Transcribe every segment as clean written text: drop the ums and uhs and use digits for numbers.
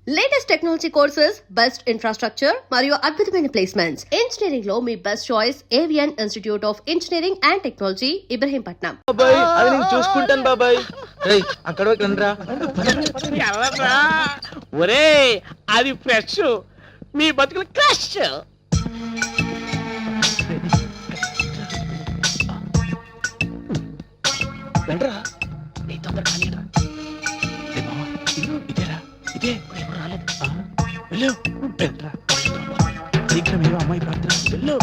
Latest technology courses, best infrastructure మరియు అద్భుతమైన placements. Engineering లో మీ best choice Avian institute of engineering and technology, Ibrahimpatnam. బాబాయ్ అది నేను చూసుకుంటాను బాబాయ్. రేయ్ అక్కడ రండిరా. ఒరే అది ఫ్రెష్, మీ బతుకులు క్రష్. రండిరా. నీ తొందర కానీరా. రే మామ ఇదేరా ఇదే ఎవరు రాలేదు. వెళ్ళు వెళ్ళరా. శీఘ్రం ఏమో అమ్మాయి ప్రార్థన వెళ్ళు.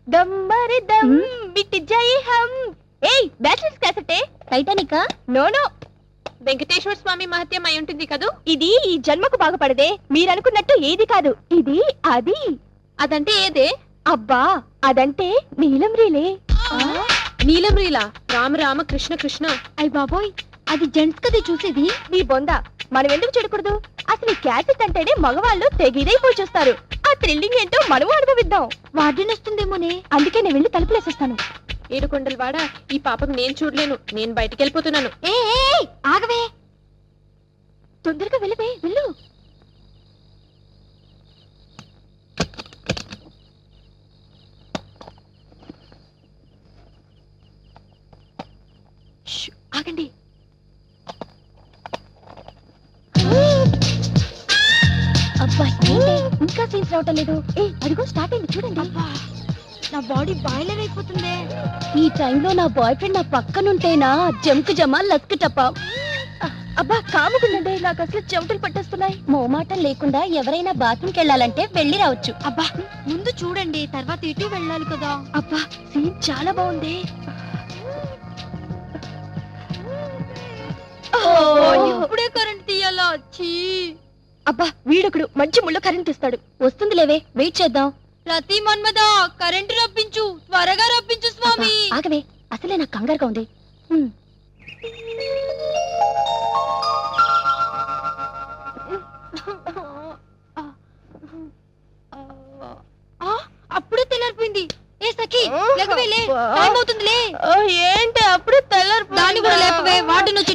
దమ్మరి దమ్ బిట్టి జై హం. ఏయ్ బ్యాచిలర్స్ క్యాసెటే టైటానికా? నో నో, వెంకటేశ్వర స్వామి మహత్యం అయి ఉంటుంది కదూ. ఇది ఈ జన్మకు బాగుపడదే, మీరనుకున్నట్టు ఏది కాదు. ఇది అది. అదంటే ఏదే? అబ్బా అదంటే నీలం రీలే. నీలం రీలా? రామ రామ కృష్ణ కృష్ణ. అయ్ బాబోయ్, అది జెంట్స్ కదే చూసేది. నీ బొంద, మనం ఎందుకు చూడకూడదు? అసలు ఈ క్యాసెట్ అంటేనే మగవాళ్ళు తెగిదైపోయి చూస్తారు. ఆ థ్రిల్లింగ్ ఏంటో మనము అనుభవిద్దాం. వార్డెన్ వస్తుందేమోనే, అందుకే నేను వెళ్ళి తలుపులేసేస్తాను. ఏడుకొండలు వాడా, ఈ పాపకు నేను చూడలేను, నేను బయటికి వెళ్ళిపోతున్నాను. ఏ ఆగవే, తొందరగా వెళ్ళవే, వెళ్ళు. ఆగండి. అబ్బా ఇంకా సీన్స్ రావటం లేదు. అదిగో స్టార్ట్ అయింది చూడండి. నా బాడీ బాయిలర్ అయిపోతుంది. ఈ టైంలో నా బాయ్ ఫ్రెండ్ నా పక్కనుంటేనా జంకు జమా లస్క్ టపా. అబ్బా కాముకుండండి, నాకు అసలు చెమటలు పట్టేస్తున్నాయి. మోమాటం లేకుండా ఎవరైనా బాత్రూమ్కి వెళ్ళాలంటే వెళ్ళి రావచ్చు. అబ్బా ముందు చూడండి, తర్వాత ఇటు వెళ్ళాలి కదా. అబ్బా సీన్ చాలా బాగుంది. ఇప్పుడే కరెంట్ తీయాలా? అబ్బా వీడొకడు మంచి ముళ్ళ కరెంట్ ఇస్తాడు. వస్తుంది లేవే, వెయిట్ చేద్దాం. ప్రతి మన్మద కరెంటు రప్పించు, త్వరగా రప్పించు స్వామి. ఆగవే, అసలే నాకు కంగారుగా ఉంది. అప్పుడే తెల్లారిపోయింది. ఏ సఖి లేకవేలే, టైం అవుతుందిలే. ఏంటి అప్పుడే తెల్లారి? దాన్ని కూడా లేపవే, వాటిని వచ్చి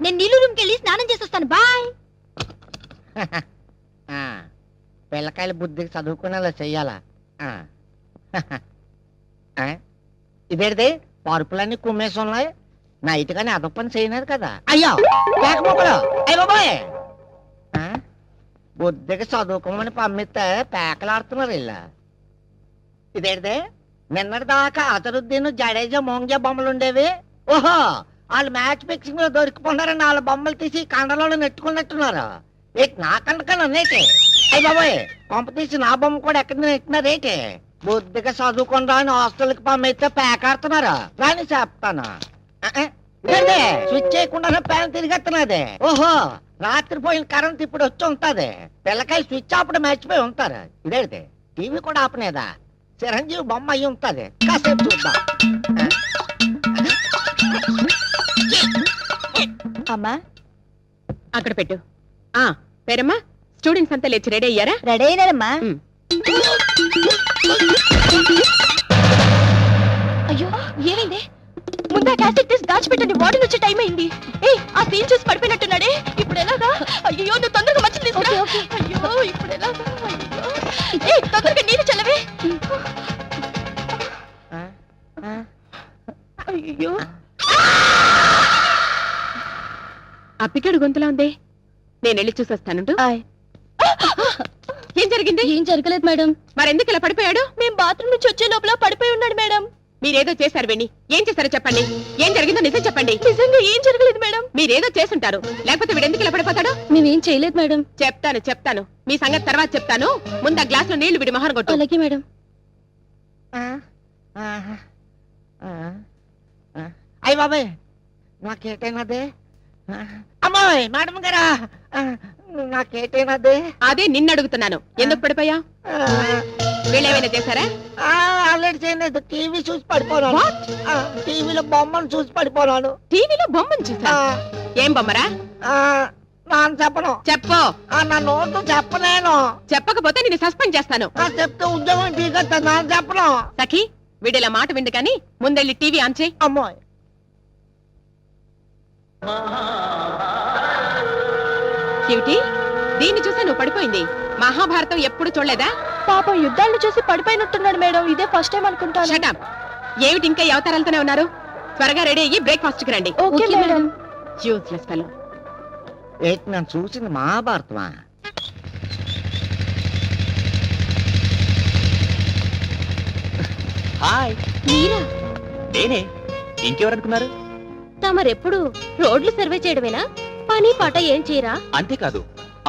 నేను నీళ్ళు రూమ్కి వెళ్ళి స్నానం చేసొస్తాను. బాయ్. పిల్లకాయల బుద్ధికి చదువుకునేలా చెయ్యాలా? ఇదేంటిది పరుపులన్నీ కుమ్మేసి ఉన్నాయి. నైట్ కానీ అదో పని చేయలేదు కదా. అయ్యో పేకమొక్కలు, అయ్య బాబాయ్. బుద్ధికి చదువుకోమని పంపిస్తే పేకలాడుతున్నారు ఇలా. ఇదేంటిది నిన్నటి దాకా అతరుద్దీన్, జడేజా, మోంగ్యా బొమ్మలు ఉండేవి. ఓహో, వాళ్ళు మ్యాచ్ ఫిక్సింగ్ లో దొరికిపోన్నారని వాళ్ళ బొమ్మలు తీసి కండలో నెట్టుకున్నట్టున్నారు. నా కండకన్నా నేటి. అయ్య బాబాయ్, పంప తీసి నా బొమ్మ కూడా ఎక్కడ నెట్టినారేటి? బుద్ధిగా చదువుకుని రాని హాస్టల్కి పంపిస్తే పేకాడుతున్నారు. రాని చెప్తాను. స్విచ్ చేయకుండా ఫ్యాన్ తిరిగెత్తున్నది. ఓహో, రాత్రి పోయిన కరెంట్ ఇప్పుడు వచ్చి ఉంటది. పిల్లకాయలు స్విచ్ ఆపడం మర్చిపోయి ఉంటారు. ఇదేంటి టీవీ కూడా ఆపనేదా? చిరంజీవి బొమ్మ అయి ఉంటది. కాసేపు చూద్దాం. అమ్మా అక్కడ పెట్టు. పేరమ్మా, స్టూడెంట్స్ అంతా లేచి రెడీ అయ్యారా? రెడీ అయినారమ్మా. అయ్యో ఏమైంది? ముందు ఆ క్యాసెట్ తీసి దాచిపెట్టండి, వాటర్ వచ్చే టైం అయింది. ఆ సీన్ చూసి పడిపోయినట్టున్నాడే. ఇప్పుడు ఎలాగా? అయ్యో నువ్వు తొందరగా మంచి తీసుకురా. అయ్యో ఇప్పుడు ఎలాగా? తొందరగా నీరు చల్లవే. అయ్యో అప్పికడు గొంతులా ఉంది. నేను వెళ్ళి చూసొస్తాను. ఏం జరిగింది? ఏం జరగలేదు మేడం. మరెందుకు ఇలా పడిపోయాడు? మేము బాత్రూమ్ నుంచి వచ్చే లోపల పడిపోయి ఉన్నాడు మేడం. మీరేదో చేశారు వెండి. ఏం చేశారో చెప్పండి. ఏం జరిగిందో నిజం చెప్పండి. నిజంగా ఏం జరగలేదు మేడం. మీరేదో చేసుంటారు, లేకపోతే వీడెందుకు ఇలా పడిపోతాడు? మేమేం చేయలేదు మేడం. చెప్తాను మీ సంగతి తర్వాత చెప్తాను. ముందు ఆ గ్లాస్ లో నీళ్లు విడి మొహన్ కొట్టు. అలాగే మేడం. అయ్య బాబాయ్, నాకేటైనదే? అమ్మాయి మేడం గారా, నాకేటైనదే? అదే నిన్ను అడుగుతున్నాను, ఎందుకు పడిపోయా? వీళ్ళేమైనా చేశారా? ఆల్రెడీ చేయలేదు, టీవీ చూసి పడిపోనాను. టీవీలో బొమ్మను చూసి పడిపోనాను. టీవీలో బొమ్మను చూసా? ఏం బొమ్మరా? నాన్న చెప్పను. చెప్పు. నా నోటు చెప్పలేను. చెప్పకపోతే నేను సస్పెండ్ చేస్తాను. చెప్తే ఉద్యోగం టీకొస్తా. నాన్న చెప్పను. సఖి, వీడిలా మాట విండు కానీ ముందెళ్ళి టీవీ ఆన్ చేయి. అమ్మోయ్, క్యూటీ, దీన్ని చూసా నువ్వు పడిపోయింది. మహాభారతం ఎప్పుడు చూడలేదా? పాపం యుద్ధాలను చూసి పడిపోయినట్టున్నాడు మేడం. ఇదే ఫస్ట్ టైం అనుకుంటాను. Shut up. ఏమిటి ఇంకా ఈ అవతారాలతోనే ఉన్నారు? త్వరగా రెడీ అయ్యి బ్రేక్ఫాస్ట్ కి రండి. Okay madam. Useless fellow. ఏంటి నేను చూసింది మహాభారతమా? హాయ్, మీరా? నేనే. ఇంకెవరనుకున్నారు? తమరెప్పుడు రోడ్లు సర్వే చేయడమేనా? పని పాట ఏం చేయరా? అంతేకాదు,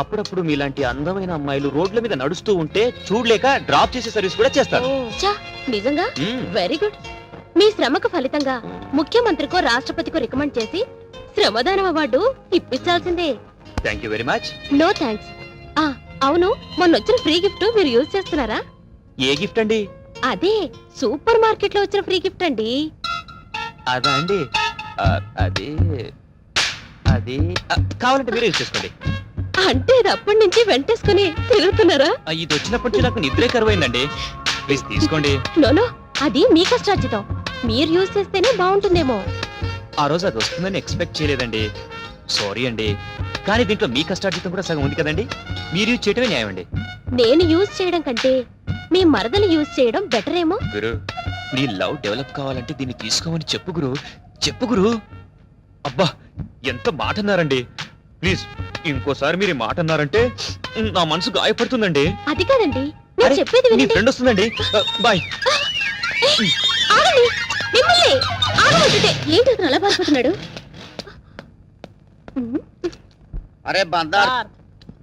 అప్పుడప్పుడు మీలాంటి అందమైన అమ్మాయిలు రోడ్ల మీద నడుస్తూ ఉంటే చూడలేక డ్రాప్ చేసే సర్వీస్ కూడా చేస్తారు. చా, నిజంగా మ్మ్. Very good. మీ శ్రమకు ఫలితంగా ముఖ్యమంత్రికో రాష్ట్రపతికో రికమెండ్ చేసి శ్రమదానం అవార్డు ఇప్పించాల్సిందే. Thank you very much. No thanks. అవును, మొన్న వచ్చిన ఫ్రీ గిఫ్ట్ మీరు యూజ్ చేస్తున్నారా? ఏ గిఫ్ట్ అండి? అదే సూపర్ మార్కెట్ లో వచ్చిన ఫ్రీ గిఫ్ట్ అండి. అదా అండి? అది అది కావాలంటే మీరు యూజ్ చేసుకోండి. అంటే ఇది అప్పటి నుంచి వెంటేసుకుని తిరుగుతున్నారా? ఇది వచ్చినప్పటి నుంచి నాకు నిద్రే కరువైందండి. ప్లీజ్ తీసుకోండి. నోనో, అది మీ కష్టార్జితం. మీరు యూజ్ చేస్తేనే బాగుంటుందేమో. ఆ రోజు అది వస్తుందని ఎక్స్పెక్ట్ చేయలేదండి. సారీ అండి. కానీ దీంట్లో మీ కష్టార్జితం కూడా సగం ఉంది కదండి. మీరు యూజ్ చేయటమే న్యాయం అండి. నేను యూజ్ చేయడం కంటే మీ మరదలు యూజ్ చేయడం బెటర్ ఏమో. గురు, నీ లవ్ డెవలప్ కావాలంటే దీన్ని తీసుకోమని చెప్పు గురు. చెప్పు గురు. అబ్బా, ఎంత మాట అన్నారండి. ప్లీజ్ ఇంకోసారి మీరు ఈ మాట అన్నారంటే నా మనసు గాయపడుతుందండి. అది కాదండి, నేను అరే, చెప్పేది మీ వినండి. ఫ్రెండ్ వస్తుందండి. బాయ్. ఆగండి, మిమ్మల్ని ఆగమంటుంటే ఏంటి అతను అలా పారిపోతున్నాడు? అరే బందార్,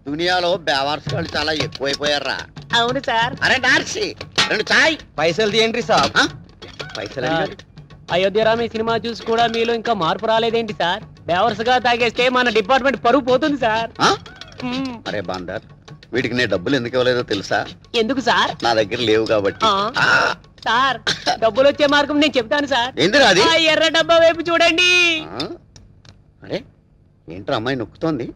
దునియాలో బేవార్సులు చాలా ఎక్కువైపోయారా? అవును సార్. అరే నార్సి, 2 చాయ్. పైసలు తీయండి సాబ్. పైసలు అడిగాడు. అయోధ్యరామ్ సినిమా చూసి కూడా మీలో ఇంకా మార్పు రాలేదేంటి సార్? బేవర్స్ గా తాగేస్తే మన డిపార్ట్మెంట్ పరువు పోతుంది సార్. ఆ? మ్మ్. అరే బాందర్, వీటికి నేను డబ్బులు ఎందుకు ఇవ్వలేదో తెలుసా? ఎందుకు సార్? నా దగ్గర లేవు కాబట్టి. ఆ. సార్, డబ్బులు వచ్చే మార్గం నేను చెప్తాను సార్. ఏందిరా అది? ఆ ఎర్ర డబ్బా వైపు చూడండి. ఆ? అరే ఏంట్రా అమ్మాయి నొక్కుతోంది?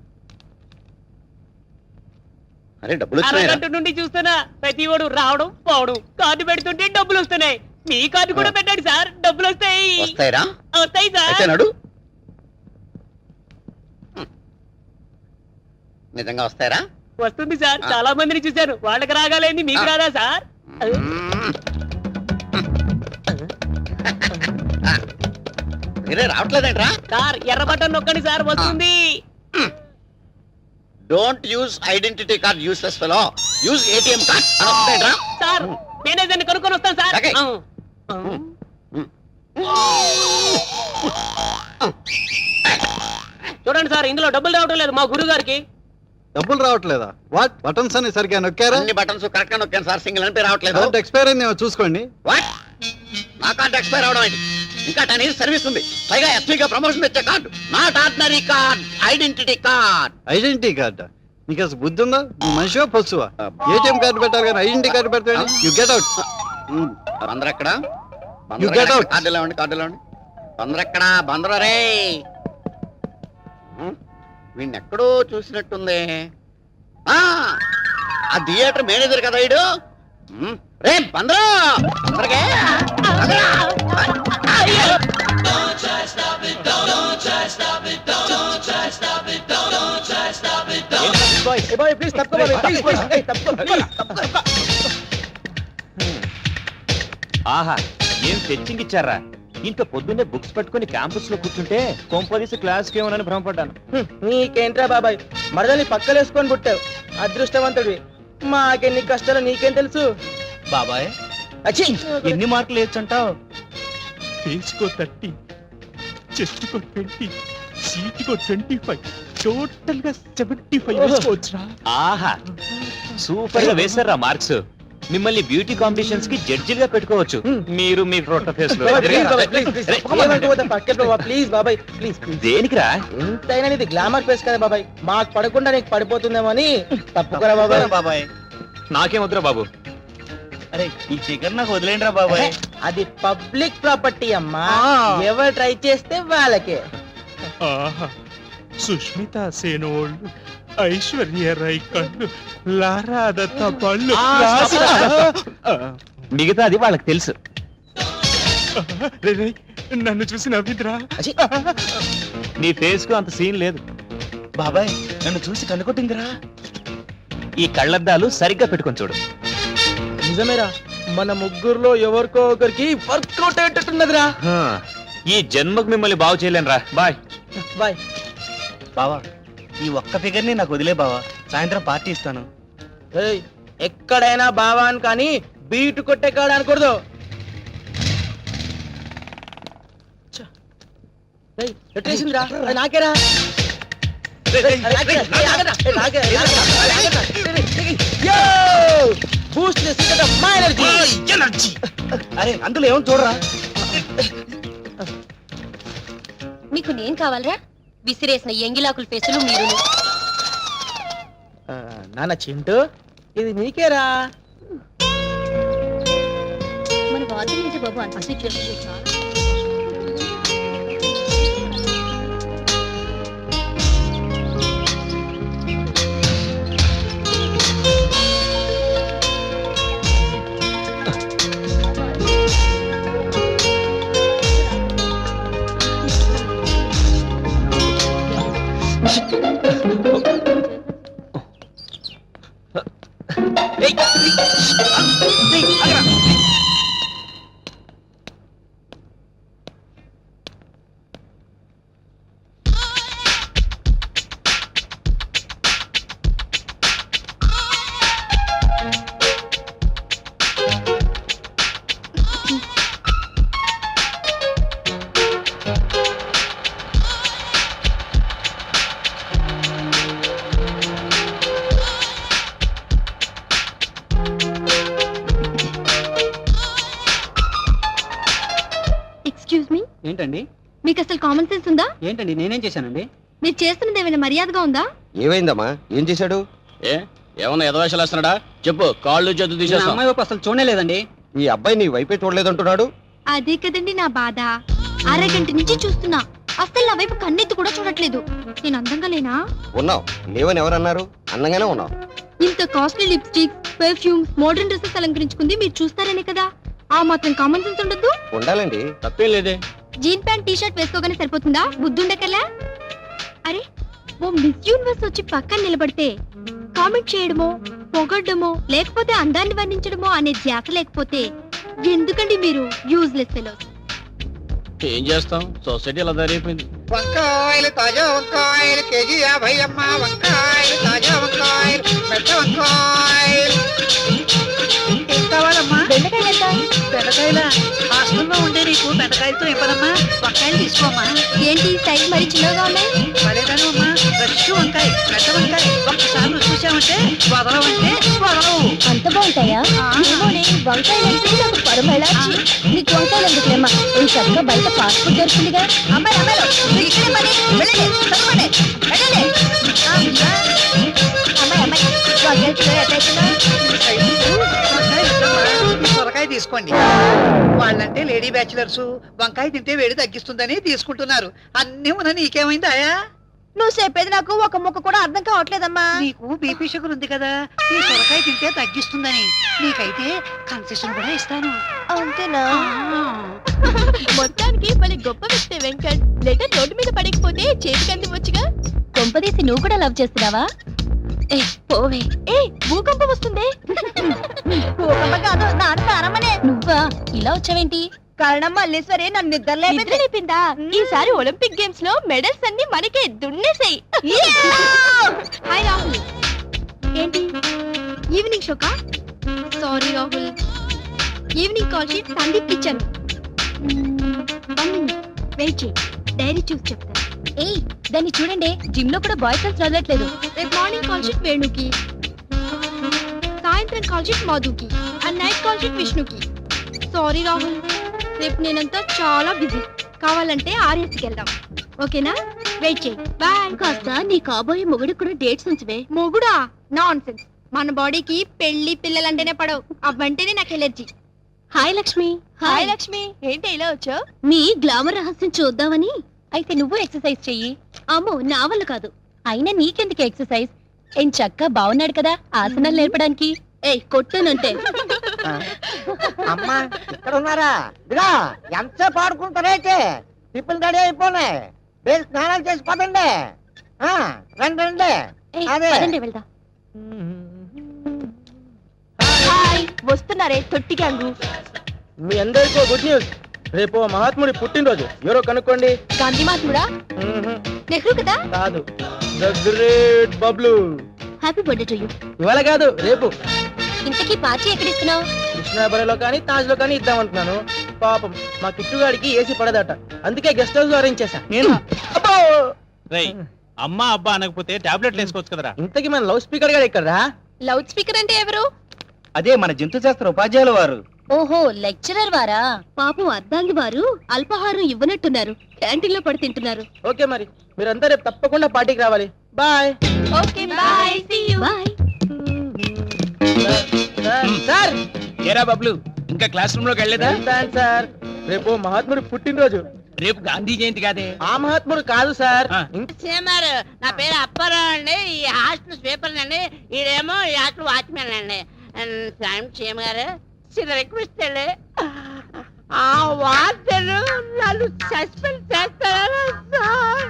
అరే డబ్బులు వచ్చినాయిరా? అరగంట నుండి చూస్తున్నా ప్రతి వాడు రావడం పోవడం, కార్డు పెడుతుంటే డబ్బులు వస్తున్నాయి. మీ కార్డు కూడా పెట్టండి సార్, డబ్బులు వస్తాయి. వస్తాయిరా? వస్తాయి అయితే సార్. నడు. నిజంగా వస్తాయిరా? వస్తుంది సార్, చాలా మందిని చూశాను. వాళ్ళకి రాగాలేంది మీకు రాదా సార్? మీరే రావట్లేదేంట్రా? సార్ ఎర్ర బటన్ నొక్కండి సార్, వస్తుంది. Don't use identity card, useless fellow. Use ATM card. అని వస్తాయిట్రా? సార్ మేనేజర్ని కనుక్కొని వస్తాను సార్. ఓకే. చూడండి సార్, ఇందులో డబ్బులు రావడం లేదు మా గురువు గారికి. డబ్బులు రావట్లేదా? వాట్ బటన్స్ అని సరిగ్గా నొక్కారా? అన్ని బటన్స్ కరెక్ట్ గా నొక్కాను సార్, సింగిల్ అని రావట్లేదు. కరెంట్ ఎక్స్పైర్ అయిందేమో చూసుకోండి. వాట్? నా కార్డు ఎక్స్పైర్ అవడం ఏంటి? ఇంకా 10 years సర్వీస్ ఉంది. పైగా ఎస్పీగా ప్రమోషన్ తెచ్చే card, not ordinary card, identity card. Identity card? నీకు అసలు బుద్ధి ఉందా? నువ్వు మనిషివా పొచ్చువా? ఏటీఎం కార్డు పెట్టాలి కానీ ఐడెంటిటీ కార్డు పెడతాడు. You get out. బందర్ ఎక్కడ? You get out. కార్డు లేవండి, కార్డు లేవండి. బందర్ ఎక్కడ? బందర్ రే. వీడిని ఎక్కడో చూసినట్టుంది. ఆ థియేటర్ మేనేజర్ కదా ఇడు. రే బందరా, బందరకే. ఆహా, ఏం ఫెచ్చింగ్ ఇచ్చారా? ఇంత పొద్దున్నే బుక్స్ పట్టుకుని క్యాంపస్ లో కూర్చుంటే కొంపదీసి క్లాస్ కి ఏమోనని భ్రమపడ్డాను. నీకేంట్రా బాబాయ్, మరదని పక్కలేసుకొని పుట్టావు. అదృష్టవంతుడివి. మాకెన్ని కష్టాలు నీకేం తెలుసు బాబాయ్, అచ్చి. ఎన్ని మార్కులు వేయచ్చంటావు? ఫేస్ కో 30, చెస్ట్ కో 20, సీట్ కో 25, టోటల్ గా 75 వేసుకోవచ్చురా. ఆహా, సూపర్ గా వేశారా మార్క్స్. మిమ్మల్ని బ్యూటీ కాంపిటీషన్స్ కి జడ్జిలుగా పెట్టుకోవచ్చు. మీరు మీ ఫోటో ఫేస్ లో. ప్లీజ్ బాబాయ్, ప్లీజ్. దేనికిరా? ఎంతైనా నీది గ్లామర్ ఫేస్ కదా బాబాయ్, మాకు పడకుండా నీకు పడిపోతుందేమో అని తప్పుకోరా బాబాయ్. బాబాయ్ నాకేం వద్దురా బాబు. అరే ఈ ఫిగర్ నాకు వదిలేండిరా బాబాయ్. అది పబ్లిక్ ప్రాపర్టీ అమ్మా, ఆ. ఎవరు ట్రై చేస్తే వాళ్ళకే. ఆహా సుష్మిత సేనోళ్ళు, ఐశ్వర్య రై కళ్ళు, లారా దత్త పళ్ళు, మిగతాది వాళ్ళకి తెలుసు. నన్ను చూసి నవ్విద్రా. నీ ఫేస్ కు అంత సీన్ లేదు బాబాయ్. నన్ను చూసి కనుకొట్టిందిరా. ఈ కళ్ళద్దాలు సరిగ్గా పెట్టుకొని చూడు. నిజమేరా, మన ముగ్గురులో ఎవరికో ఒకరికి వర్కౌట్ అయ్యేటట్టున్నదిరా. ఈ జన్మకు మిమ్మల్ని బాగు చేయలేనురా. Bye bye. బావా ఈ ఒక్క ఫిగర్ ని నాకు వదిలే బావా, సాయంత్రం పార్టీ ఇస్తాను. ఏయ్, ఎక్కడైనా బావాన్ కానీ బీటు కొట్టే కాడ అనకూడదు. ఏయ్, ఎట్టేసిందిరా? అది నాకేరా. బూస్ట్ మా ఎనర్జీ. అరే అందులో ఏమో చూడరా. మీకు నేను కావాలరా? విసిరేసిన ఎంగిలాకుల ఫేసులు మీరు. నాన్న చింటూ, ఇది నీకేరా. మన వాదన నుంచి బాబు అంత చాలా ఏంటండి? మీకు అసలు కామన్ సెన్స్ ఉందా? ఏంటండి నేనేం చేశానండి? మీరు చేస్తున్నది ఏమైనా మర్యాదగా ఉందా? ఏమైందమ్మా? ఏం చేశాడు? ఏమన్నా ఎదవేషాలు వేస్తున్నాడా? చెప్పు, కాళ్ళు చేతులు తీసేస్తా. అమ్మాయి వైపు అసలు చూడలేదండి. ఈ అబ్బాయి నీ వైపే చూడలేదంటున్నాడు. అదే కదండి నా బాధ. అరగంట నుంచి చూస్తున్నా, అసలు నా వైపు కన్నెత్తి కూడా చూడట్లేదు. నేను అందంగా లేనా? ఉన్నావు, లేవని ఎవరన్నారు? అందంగానే ఉన్నావు. ఇంత costly lipstick, perfumes, modern dresses అలంకరించుకుంది మీరు చూస్తారనే కదా. ఆ మాత్రం కామన్ సెన్స్ ఉండదు? ఉండాలండి. తప్పేం లేదే. జీన్ ప్యాంట్ టీ షర్ట్ వేసుకోగానే సరిపోతుందా? బుద్ధి ఉండకల్లా? అరే, ఓ మిస్ యూనివర్స్ వచ్చి పక్కన నిలబడితే కామెంట్ చేయడమో, పొగడ్డమో, లేకపోతే అందాన్ని వర్ణించడమో అనే ధ్యాస లేకపోతే ఎందుకండి మీరు యూజ్లెస్ ఫెలోస్? ఏం చేస్తాం, సొసైటీ అలా దారైపోయింది. వంకాయలు, తాజా వంకాయలు కేజీ 50 అమ్మ. వంకాయలు, తాజా వంకాయలు, పెద్ద వంకాయలు. ఏం కావాలమ్మా? బెండకాయలు ఎంత? బెండకాయల హాస్టల్లో ఉండే నీకు బెండకాయలతో ఇవ్వదమ్మా. వంకాయలు తీసుకోమ్మా. ఏంటి సైజ్ మరి చిన్నగా ఉన్నాయి? పలేదాను అమ్మా. ఫ్రెష్ వంకాయ, పెద్ద వంకాయ. ఒక్కసారి రుచి చూసామంటే వదలవంటే వదలవు. అంత బాగుంటాయా? వంకాయలు అంటే నాకు పరమేళాచి. నీకు వంకాయలు ఎందుకులేమ్మా? ఈ చక్కగా బయట ఫాస్ట్ ఫుడ్ దొరుకుతుందిగా. అమ్మాయి అమ్మాయి ఇక్కడే పని. వెళ్ళండి, చదవండి, వెళ్ళండి. అమ్మాయి అమ్మాయి వంకాయలు కిలో ఎంత అవుతుందా? సొరకాయ తీసుకోండి. వాళ్ళంటే లేడీ బ్యాచులర్స్, వంకాయ తింటే వేడి తగ్గిస్తుందని తీసుకుంటున్నారు. అన్నీ ఉన్న నీకేమైంది ఆయా? నువ్వు చెప్పేది నాకు ఒక ముక్క కూడా అర్థం కావట్లేదమ్మా. నీకు బీపీ షుగర్ ఉంది కదా, ఈ సొరకాయ తింటే తగ్గిస్తుందని. నీకైతే కన్సెషన్ కూడా ఇస్తాను. అంతేనా? మొత్తానికి మళ్ళీ గొప్ప వ్యక్తి వెంకట్. లెటర్ రోడ్డు మీద పడకపోతే చేతికి అందివచ్చుగా. కొంపదీసి నువ్వు కూడా లవ్ చేస్తున్నావా? ఏ పోవే. ఏ భూకంపం వస్తుంది. భూకంపం కాదు, నాన్న అరమనే. నువ్వా ఇలా వచ్చావేంటి? కారణం మల్లేశ్వరి నన్ను నిద్ర లేపిందా? ఈసారి ఒలింపిక్ గేమ్స్ లో మెడల్స్ అన్ని మనకే దున్నేసాయి. హాయ్ రాహుల్. ఏంటి ఈవినింగ్ షోకా? Sorry Rahul, evening call sheet Sandeep ఇచ్చాను. వెయిట్ చేయి, డైరీ చూసి చెప్తాను. ఏయ్ దాన్ని చూడండి, జిమ్ లో కూడా బాయ్ ఫ్రెండ్స్ వదలట్లేదు. రేపు మార్నింగ్ కాల్ షీట్ వేణుకి, సాయంత్రం కాల్ షీట్ మధుకి, అండ్ నైట్ కాల్ షీట్ విష్ణుకి. సారీ రాహుల్, రేపు నేనంతా చాలా బిజీ. కావాలంటే ఆర్ఎస్కి వెళ్దాం, ఓకేనా? వెయిట్ చేయి, బాయ్. కాస్త నీ కాబోయే మొగుడు కూడా డేట్స్ ఉంచవే. మొగుడా? Nonsense. మన బాడీకి పెళ్లి పిల్లలంటేనే పడవు అవంటేనే నాకు allergy. Hi Lakshmi. Hi Lakshmi, ఏంటి ఇలా వచ్చావు? మీ గ్లామర్ రహస్యం చూద్దామని. అయితే నువ్వు ఎక్సర్సైజ్ చెయ్యి. అమ్మో నా వల్ల కాదు. అయినా నీకెందుకు ఎక్సర్సైజ్? ఏం చక్క బాగున్నాడు కదా ఆసనాలు నేర్పడానికి. ఏయ్ కొట్టునంటే. అమ్మా ఇక్కడ ఉన్నారా? ఇదిగా ఎంతసేపు ఆడుకుంటారైతే టిఫిన్ రెడీ అయిపోయినాయి. మీరు స్నానాలు చేసి పదండి. రండి రండి. అదే. పదండి వెళ్దాం. హాయ్, వస్తున్నారే తొట్టి గ్యాంగు. మీ అందరికీ గుడ్ న్యూస్. రేపు మహాత్ముడి పుట్టినరోజు. ఎవరో కనుక్కోండి. గాంధీ మహాత్ముడా? మ్మ్హ్మ్. నెహ్రూ కదా? కాదు, the great Bablu. Happy birthday to you. ఇవాళ కాదు, రేపు. ఇంతకీ పార్టీ ఎక్కడ ఇస్తున్నావు? కృష్ణాబరిలో కానీ తాజ్ లో కానీ ఇద్దామంటున్నాను. పాపం మా కిట్టుగాడికి ఏసీ పడదట, అందుకే గెస్ట్ హౌస్ అరేంజ్ చేశా. నేను అబ్బో! రేయ్ అమ్మా అబ్బా అనకపోతే టాబ్లెట్లు వేసుకోవచ్చు కదరా. ఇంతకీ మన లౌడ్ స్పీకర్ గారు ఎక్కడరా? లౌడ్ స్పీకర్ అంటే ఎవరు? అదే మన జంతు శాస్త్ర ఉపాధ్యాయుల వారు. ఓహో, లెక్చరర్ వారా? పాపం అర్ధాంగి వారు అల్పాహారం ఇవ్వనట్టున్నారు, క్యాంటీన్ లో పడి తింటున్నారు. ఓకే మరి, మీరంతా రేపు తప్పకుండా పార్టీకి రావాలి. Bye. Okay bye, see you. Bye. Sir ఏరా బబ్లు, ఇంకా క్లాస్ రూమ్ లోకి వెళ్ళలేదా? వెళ్తాను సార్. రేపు మహాత్ముడి పుట్టినరోజు. రేపు గాంధీ జయంతి కాదే. ఆ మహాత్ముడు కాదు సార్. ఆ. సేమారు, నా పేరు అప్పారావు అండి. ఈ హాస్టల్ స్వీపర్ అండి. ఈడేమో ఈ హాస్టల్ వాచ్మెన్ అండి. సీఎం గారు చిన్న రిక్వెస్ట్ అండి, ఆ వార్తలు నన్ను సస్పెండ్ చేస్తారా సార్?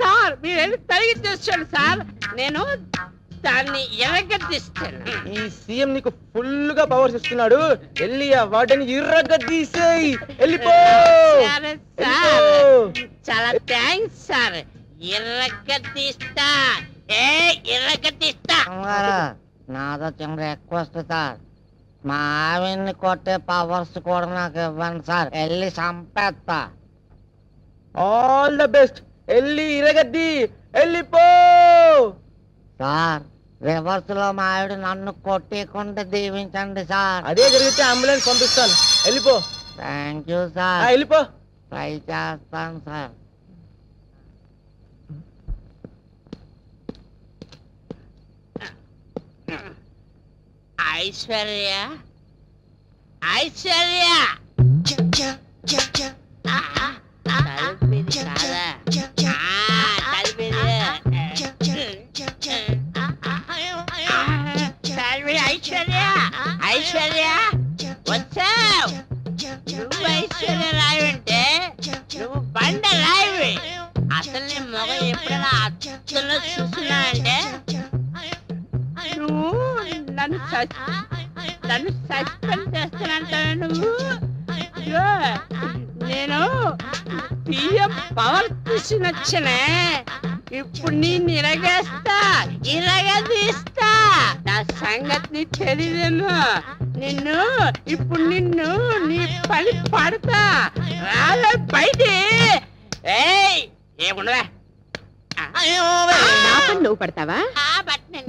సార్ మీరు వెళ్ళి తరిగి చేస్తాడు సార్, నేను దాన్ని ఎరగదీస్తాను. ఈ సీఎం నీకు ఫుల్ గా పవర్స్ ఇస్తున్నాడు. వెళ్ళి ఆ వార్డెన్ ఇర్రగా తీసేయి. వెళ్ళిపో. సరే వెళ్ళిపో. సార్, చాలా థ్యాంక్స్ సార్. ఎర్రగదీస్తా, ఎర్రగదీస్తా. అమ్మగారు నాదో చిన్న రిక్వెస్ట్ సార్. మా ఆవిడ్ని కొట్టే పవర్స్ కూడా నాకు ఇవ్వండి సార్. వెళ్ళి చంపేస్తా. All the best. వెళ్ళి ఇరగద్ది. వెళ్ళిపో. సార్ రివర్స్ లో మా ఆవిడ నన్ను కొట్టేయకుండా దీవించండి సార్. అదే జరిగితే అంబులెన్స్ పంపిస్తాను. వెళ్ళిపో. Thank you sir. వెళ్ళిపో. ట్రై చేస్తాను సార్. ఐశ్వర్య, ఐశ్వర్య, తలుపుది కాదా? తలుపుది. ఐశ్వర్య, ఐశ్వర్య వచ్చావు. నువ్వు ఐశ్వర్య రాయి అంటే నువ్వు బండ రాయివి. అసలు నీ మొగ ఎప్పుడైనా అచ్చలో చూసినా అంటే నువ్వు నన్ను సస్పెండ్ చేస్తానంటావు. నువ్వు ఇదిగో, నేను సీఎం పవర్ తీసుకొచ్చినే. ఇప్పుడు నేను ఇరగదీస్తా. నా సంగతి నీకు తెలియదేమో. నిన్ను నీ పని పడతా. రాలే బయట. ఏముండవా? నా పని నువ్వు పడతావా?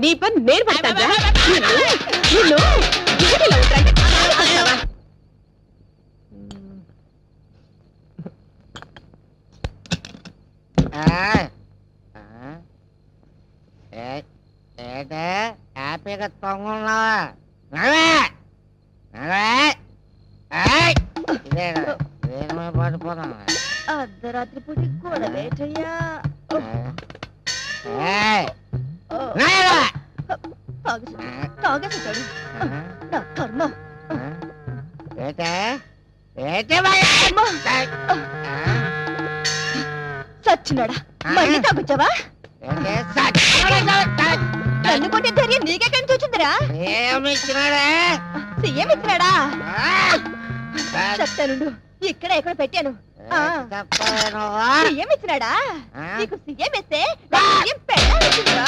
నీ పని నేను పడతాగా? నిన్ను ఇంటిలో ఉంటాయి. పడతావా? ఏంటే హ్యాపీగా తొంగున్నావా? పడిపోతున్నా. అర్ధరాత్రి పూటి గొడవేటయ్యా. తాగేసాడు నా కర్మ. సచ్చినాడా, మళ్ళీ తాగొచ్చావా? నన్ను కొట్టే ధైర్యం నీకే కనిపించిందిరా? సీఎం ఇచ్చినాడా? చెప్తానుండు, ఇక్కడ ఎక్కడ పెట్టాను. సీఎం ఇచ్చినాడా? నీకు సీఎం ఇస్తే సీఎం పెట్టాల్సిందిరా.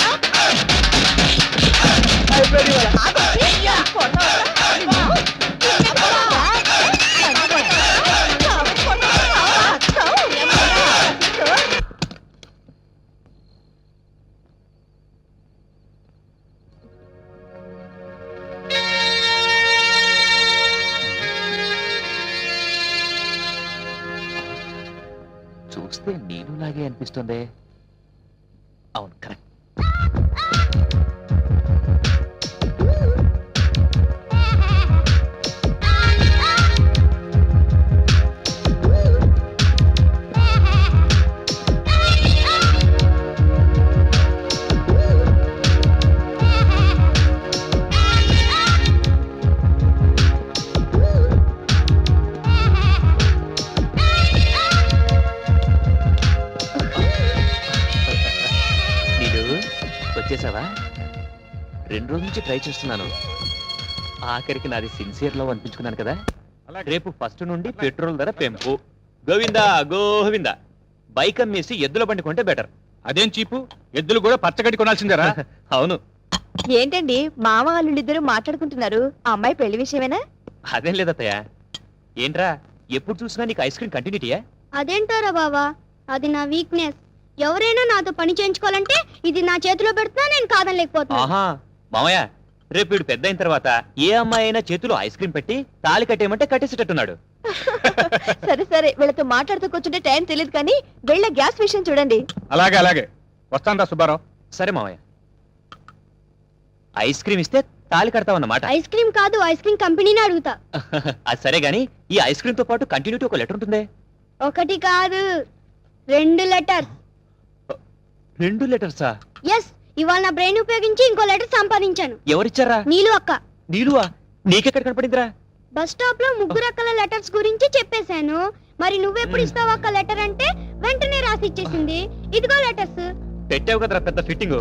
చూస్తే నేను లాగే అనిపిస్తుంది. అవును, కరెక్ట్. చూసావా 2 రోజుల నుంచి ట్రై చేస్తున్నాను. ఆఖరికి నాది సిన్సియర్ లవ్ అనిపించుకున్నాను కదా. రేపు ఫస్ట్ నుండి పెట్రోల్ ధర పెంపు. గోవిందా గోవిందా. బైక్ అమ్మేసి ఎద్దుల బండి కొంటే బెటర్. అదేం చీపు, ఎద్దులు కూడా పచ్చగడ్డి కొనాల్సిందేరా? అవును. ఏంటండి మామ వాళ్ళిద్దరూ మాట్లాడుకుంటున్నారు? ఆ అమ్మాయి పెళ్లి విషయమేనా? అదేం లేదత్తయ్య. ఏంట్రా ఎప్పుడు చూసినా నీకు ఐస్ క్రీమ్ కంటిన్యూటీయా? అదేంటారా బావా, అది నా వీక్నెస్. ఎవరైనా నాతో పని చేయించుకోవాలంటే ఇది నా చేతిలో పెడుతున్నా నేను కాదనలేకపోతున్నా. ఆహా మామయ్య, రేపు వీడు పెద్ద అయిన తర్వాత ఏ అమ్మాయి అయినా చేతిలో ఐస్ క్రీమ్ పెట్టి తాళి కట్టేయమంటే కట్టేసేటట్టున్నాడు. సరే సరే, వీళ్ళతో మాట్లాడుతూ కూర్చుంటే టైం తెలియదు కానీ వెళ్ళే గ్యాస్ విషయం చూడండి. అలాగే అలాగే, వస్తాను సుబ్బారావు. సరే మామయ్య, ఐస్ క్రీమ్ ఇస్తే తాళి కడతావన్నమాట. ఐస్ క్రీమ్ కాదు, ఐస్ క్రీమ్ కంపెనీని అడుగుతా. అది సరే గాని ఈ ఐస్ క్రీమ్ తో పాటు కంటిన్యూటీ ఒక లెటర్ ఉంటుంది. 1 కాదు 2 లెటర్స్. 2 లెటర్సా? ఎస్, ఇవాళ నా బ్రెయిన్ ఉపయోగించి ఇంకో లెటర్ సంపాదించాను. ఎవరిచ్చారా? నీలు అక్క. నీలువా? నీకెక్కడ కనపడిందిరా? బస్ స్టాప్ లో 3 అక్కల లెటర్స్ గురించి చెప్పేశాను. మరి నువ్వెప్పుడు ఇస్తావు అక్క లెటర్ అంటే వెంటనే రాసి ఇచ్చేసింది. ఇదిగో లెటర్స్. పెట్టావు కదరా పెద్ద ఫిట్టింగ్.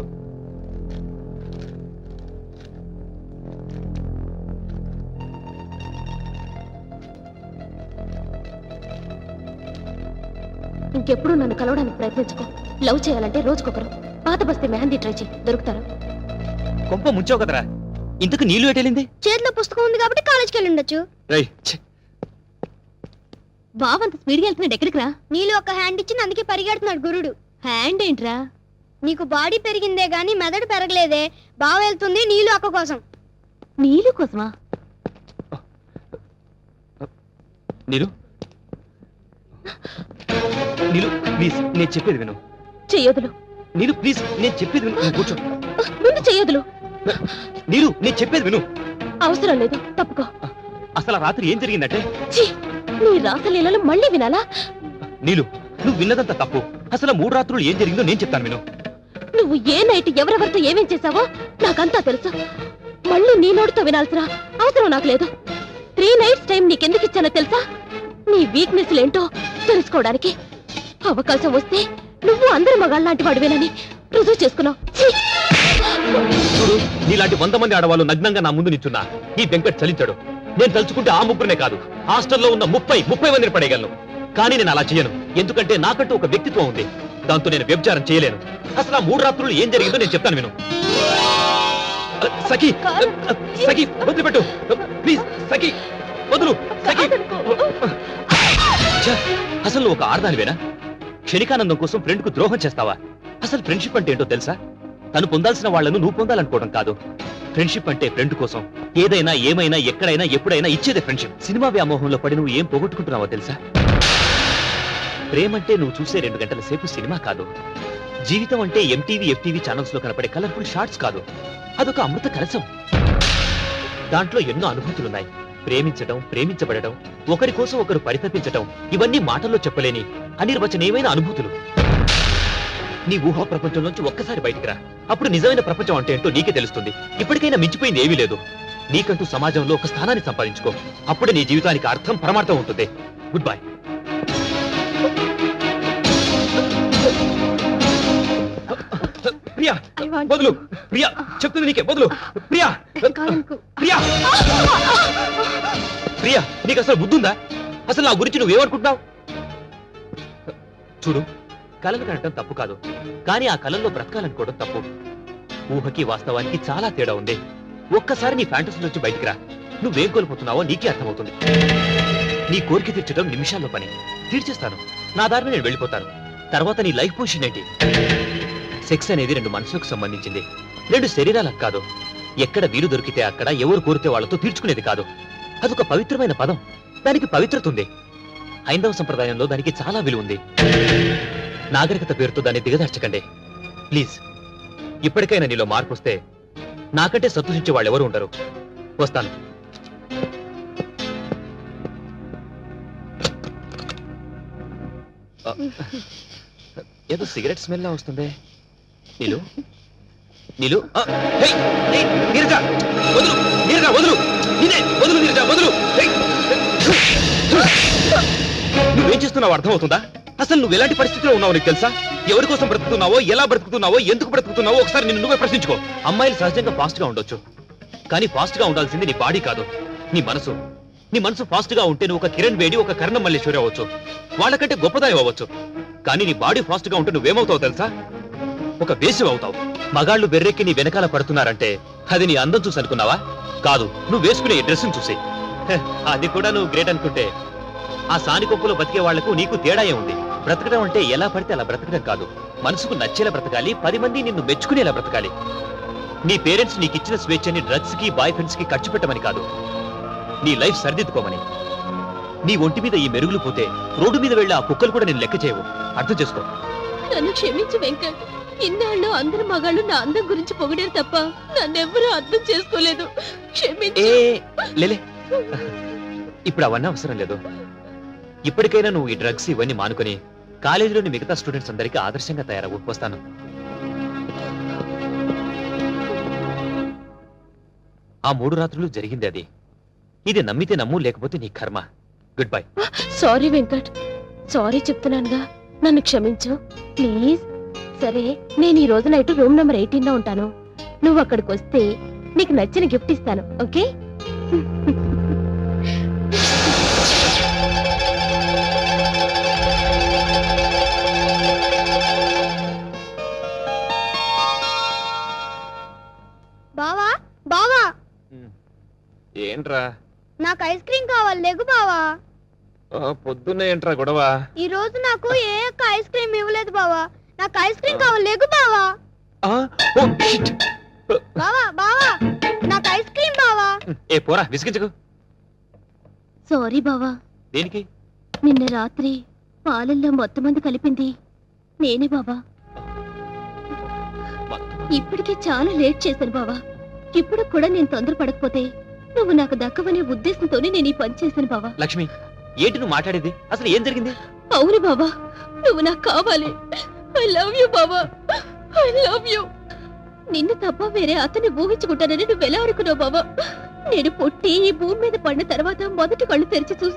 ఇంకెప్పుడు నన్ను కలవడానికి ప్రయత్నించుకో. లవ్ చేయాలంటే రోజుకొకరు. పాత బస్తీ మెహందీ ట్రై చేయి, దొరుకుతారు. కొంప ముంచావు కదరా. ఇంతకు నీళ్ళు ఎటెళ్ళింది? చేతిలో పుస్తకం ఉంది కాబట్టి కాలేజ్కి వెళ్ళి ఉండొచ్చు. బావంత స్పీడ్గా వెళ్తున్నాడు, ఎక్కడికి రా? నీళ్ళు ఒక హ్యాండ్ ఇచ్చింది, అందుకే పరిగెడుతున్నాడు గురుడు. హ్యాండ్ ఏంట్రా? నీకు బాడీ పెరిగిందే గాని మెదడు పెరగలేదే. బావ వెళ్తుంది నీళ్ళు అక్క కోసం. నీళ్ళు కోసమా? నీలు నీలు ప్లీజ్ నేను చెప్పేది విను. చెయ్యొదులు. నీలు ప్లీజ్ నేను చెప్పేది విను. నువ్వు కూర్చో. ముందు చెయ్యొదులు. నీలు నేను చెప్పేది విను. అవసరం లేదు, తప్పుకో. అసలు ఆ రాత్రి ఏం జరిగిందంటే? ఛీ, నీ రాసలీలలు మళ్ళీ వినాలా? నీలు నువ్వు విన్నదంతా తప్పు. అసలు 3 రాత్రులు ఏం జరిగిందో నేను చెప్తాను విను. నువ్వు ఏ నైట్ ఎవరెవరితో ఏమేం చేశావో నాకంతా తెలుసు. మళ్ళీ నీ నోటితో వినాల్సిన అవసరం నాకు లేదు. 3 నైట్స్ టైం నీకెందుకు ఇచ్చానో తెలుసా? నీ వీక్నెస్ ఏంటో తెలుసుకోవడానికి. అవకాశం వస్తే నువ్వు అందరి మగాళ్ళలాంటి వాడివేనని రుజువు చేసుకున్నావు. చూడు, నీలాంటి 100 మంది ఆడవాళ్ళు నగ్నంగా నా ముందు నిల్చున్నా ఈ వెంకట్ చలించాడు. నేను తలుచుకుంటే ఆ ముగ్గురునే కాదు, హాస్టల్లో ఉన్న 30 మందిని పడేయగలను. కానీ నేను అలా చేయను, ఎందుకంటే నాకంటూ ఒక వ్యక్తిత్వం ఉంది. దాంతో నేను వ్యభిచారం చేయలేను. అసలు ఆ 3 రాత్రులు ఏం జరిగిందో నేను చెప్తాను విను. సఖి సఖి వదిలిపెట్టు ప్లీజ్. సఖి వదులు. సఖి అసలు నువ్వు ఒక ఆడదానివేనా? క్షణికానందం కోసం ఫ్రెండ్ కు ద్రోహం చేస్తావా? అసలు ఫ్రెండ్షిప్ అంటే ఏంటో తెలుసా? తను పొందాల్సిన వాళ్లను నువ్వు పొందాలనుకోవడం కాదు. ఫ్రెండ్షిప్ అంటే ఫ్రెండ్ కోసం ఏదైనా ఏమైనా ఎక్కడైనా ఎప్పుడైనా ఇచ్చేదే ఫ్రెండ్షిప్. సినిమా వ్యామోహంలో పడి నువ్వు ఏం పోగొట్టుకుంటున్నావో తెలుసా? ప్రేమంటే నువ్వు చూసే 2 గంటల సేపు సినిమా కాదు. జీవితం అంటే ఎంటీవీ ఎఫ్టీవీ ఛానల్స్ లో కనపడే కలర్ఫుల్ షార్ట్స్ కాదు. అదొక అమృత కలశం. దాంట్లో ఎన్నో అనుభూతులున్నాయి. ప్రేమించడం, ప్రేమించబడటం, ఒకరి కోసం ఒకరు పరితపించటం, ఇవన్నీ మాటల్లో చెప్పలేని అనిర్వచనీయమైన అనుభూతులు. నీ ఊహా ప్రపంచంలోంచి ఒక్కసారి బయటికి రా. అప్పుడు నిజమైన ప్రపంచం అంటే ఏంటో నీకే తెలుస్తుంది. ఇప్పటికైనా మించిపోయింది ఏమీ లేదు. నీకంటూ సమాజంలో ఒక స్థానాన్ని సంపాదించుకో. అప్పుడే నీ జీవితానికి అర్థం పరమార్థం ఉంటుంది. Good bye. ప్రియా వదులు. ప్రియా చెప్తుంది నీకే వదులు. ప్రియా ప్రియా ప్రియా నీకు అసలు బుద్ధుందా? అసలు నా గురించి నువ్వేమనుకుంటున్నావు? చూడు, కలలు కనటం తప్పు కాదు, కానీ ఆ కలల్లో బ్రతకాలనుకోవడం తప్పు. ఊహకి వాస్తవానికి చాలా తేడా ఉంది. ఒక్కసారి నీ ఫ్యాంటసీ నుంచి బయటికి రా. నువ్వేం కోల్పోతున్నావో నీకే అర్థమవుతుంది. నీ కోరిక తీర్చడం నిమిషాల్లో పని. తీర్చేస్తాను, నా దారిని నేను వెళ్ళిపోతాను. తర్వాత నీ లైఫ్ పొజిషన్ ఏంటి? సెక్స్ అనేది 2 మనసులకు సంబంధించింది, 2 శరీరాలకు కాదు. ఎక్కడ వీలు దొరికితే అక్కడ ఎవరు కోరితే వాళ్లతో తీర్చుకునేది కాదు. అదొక పవిత్రమైన పదం, దానికి పవిత్రత ఉంది. హైందవ సంప్రదాయంలో దానికి చాలా విలువ ఉంది. నాగరికత పేరుతో దాన్ని దిగదార్చకండి ప్లీజ్. ఇప్పటికైనా నీలో మార్పు వస్తే నాకంటే సంతోషించే వాళ్ళు ఎవరు ఉండరు. వస్తాను. ఏదో సిగరెట్ స్మెల్ లా వస్తుంది. నీలు నీలు నీరజ వదులు. నీరజ వదులు. నేనే వదులు. నీరజ వదులు. నువ్వేం చేస్తున్నావు అర్థమవుతుందా? అసలు నువ్వు ఎలాంటి పరిస్థితిలో ఉన్నావు నీకు తెలుసా? ఎవరి కోసం బ్రతుకుతున్నావో, ఎలా బ్రతుకుతున్నావో, ఎందుకు బ్రతుకుతున్నావో ఒకసారి నిన్ను నువ్వే ప్రశ్నించుకో. అమ్మాయిలు సహజంగా ఫాస్ట్ గా ఉండొచ్చు, కానీ ఫాస్ట్ గా ఉండాల్సింది నీ బాడీ కాదు, నీ మనసు. నీ మనసు ఫాస్ట్ గా ఉంటే నువ్వు ఒక కిరణ్ బేడి, ఒక కర్ణం మల్లేశ్వరి అవ్వచ్చు, వాళ్ళకంటే గొప్పదాయం అవ్వచ్చు. కానీ నీ బాడీ ఫాస్ట్ గా ఉంటే నువ్వేమవుతావు తెలుసా? ఒక వేసివ్ అవుతావు. మగాళ్ళు బెర్రెక్కి నీ వెనకాల పడుతున్నారంటే అది నీ అందం చూసి అనుకున్నావా? కాదు, నువ్వు వేసుకునే డ్రెస్సును చూసి. అది కూడా నువ్వు గ్రేట్ అనుకుంటే ఆ సానికొప్పులో బతికే వాళ్లకు నీకు తేడా ఉంది. బ్రతకడం అంటే ఎలా పడితే అలా బ్రతకడం కాదు, మనసుకు నచ్చేలా బ్రతకాలి, 10 మంది నిన్ను మెచ్చుకునేలా బ్రతకాలి. నీ పేరెంట్స్ నీకు ఇచ్చిన స్వేచ్ఛని డ్రగ్స్ కి, బాయ్ ఫ్రెండ్స్ కి ఖర్చు పెట్టమని కాదు, నీ లైఫ్ సరిదిద్దుకోమని. నీ ఒంటి మీద ఈ మెరుగులు పోతే రోడ్డు మీద వెళ్ళి ఆ కుక్కలు కూడా నేను లెక్క చేయవు. అర్థం చేసుకో. నన్ను క్షమించు వెంకట్. ఇన్నాళ్ళు అందరు మగాళ్ళు నా అందం గురించి పొగిడారు తప్ప నన్నెవ్వరూ అర్థం చేసుకోలేదు. క్షమించు. లేలే, ఇప్పుడు అవన్నీ అవసరం లేదు. ఇప్పటికైనా నువ్వు ఈ డ్రగ్స్ ఇవన్నీ మానుకొని కాలేజీలోని మిగతా స్టూడెంట్స్ అందరికీ ఆదర్శంగా తయారవు. వస్తాను. ఆ 3 రాత్రులు జరిగింది అది. ఇది నమ్మితే నమ్ము, లేకపోతే నీ కర్మ. Goodbye. Sorry Venkat, sorry చెప్తున్నానుగా, నన్ను క్షమించు ప్లీజ్. సరే, నేను ఈ రోజు నైట్ రూమ్ నెంబర్ 18 లో ఉంటాను. నువ్వు అక్కడికి వస్తే నీకు నచ్చిన గిఫ్ట్ ఇస్తాను, ఓకే? బావా బావా, ఏంట్రా? నాకు ఐస్ క్రీమ్ కావాలి, లేగు బావా. పొద్దున్నే ఏంట్రా గొడవ? ఈ రోజు నాకు ఏ ఒక్క ఐస్ క్రీమ్ ఇవ్వలేదు బావా. నాకు ఐస్ క్రీమ్ కావాలి, లేగు బావా. బావా బావా, నాకు ఐస్ క్రీమ్ బావా. ఏ పోరా, విసిగించకు. సారీ బావా. దేనికి? నిన్న రాత్రి పాలల్లో మొత్తం మంది కలిపింది నేనే బావా. ఇప్పటికే చాలా లేట్ చేశాను బావా. ఇప్పుడు కూడా నేను తొందరపడకపోతే నువ్వు నాకు దక్కవనే ఉద్దేశంతోనే నేను ఈ పని చేశాను బావా. లక్ష్మి, ఏంటి నువ్వు మాట్లాడేది? అసలు ఏం జరిగింది? అవును బావా, నువ్వు నాకు కావాలి. ఐ లవ్ యూ బావా, ఐ లవ్ యూ. నిన్ను తప్ప వేరే అతన్ని ఊహించుకుంటానని నువ్వు ఎలా అనుకున్నావు బావా? నేను పుట్టి ఈ భూమి మీద పడిన తర్వాత మొదటి కళ్ళు తెరిచి చూసి